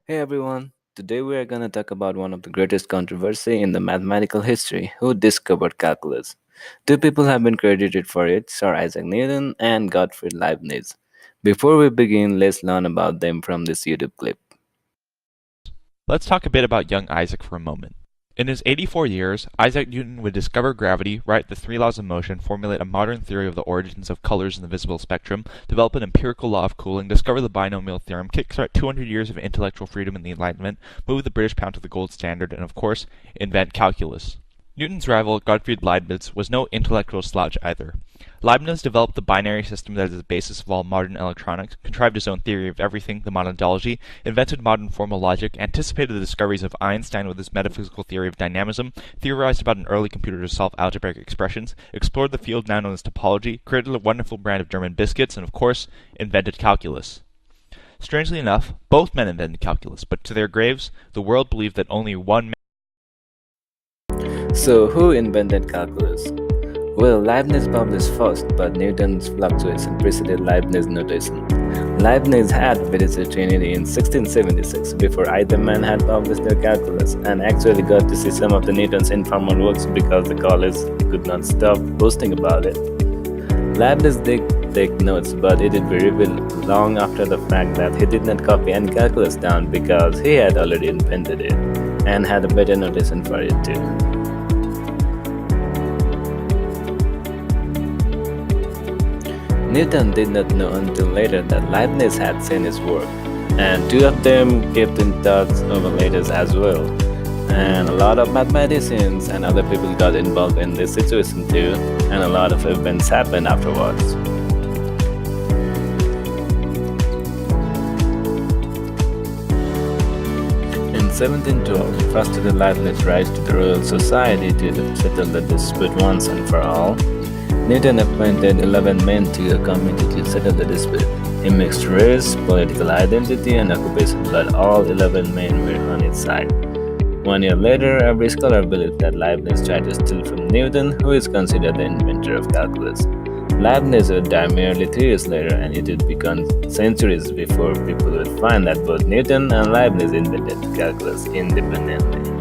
Hey everyone, today we are going to talk about one of the greatest controversy in the mathematical history, who discovered calculus. Two people have been credited for it, Sir Isaac Newton and Gottfried Leibniz. Before we begin, let's learn about them from this YouTube clip. Let's talk a bit about young Isaac for a moment. In his 84 years, Isaac Newton would discover gravity, write the three laws of motion, formulate a modern theory of the origins of colors in the visible spectrum, develop an empirical law of cooling, discover the binomial theorem, kickstart 200 years of intellectual freedom in the Enlightenment, move the British pound to the gold standard, and of course, invent calculus. Newton's rival, Gottfried Leibniz, was no intellectual slouch either. Leibniz developed the binary system that is the basis of all modern electronics, contrived his own theory of everything, the monadology, invented modern formal logic, anticipated the discoveries of Einstein with his metaphysical theory of dynamism, theorized about an early computer to solve algebraic expressions, explored the field now known as topology, created a wonderful brand of German biscuits, and of course, invented calculus. Strangely enough, both men invented calculus, but to their graves, the world believed that only one man. So, who invented calculus? Well, Leibniz published first, but Newton's fluctuation preceded Leibniz's notation. Leibniz had visited Trinity in 1676 before either man had published their calculus and actually got to see some of the Newton's informal works because the college could not stop boasting about it. Leibniz did take notes, but it would be revealed long after the fact that he did not copy any calculus down because he had already invented it and had a better notation for it too. Newton did not know until later that Leibniz had seen his work, and two of them kept in touch over letters as well. And a lot of mathematicians and other people got involved in this situation too, and a lot of events happened afterwards. In 1712, first did Leibniz rise to the Royal Society to settle the dispute once and for all. Newton appointed 11 men to a committee to settle the dispute. He mixed race, political identity, and occupation, but all 11 men were on his side. 1 year later, every scholar believed that Leibniz tried to steal from Newton, who is considered the inventor of calculus. Leibniz would die merely 3 years later, and it would become centuries before people would find that both Newton and Leibniz invented calculus independently.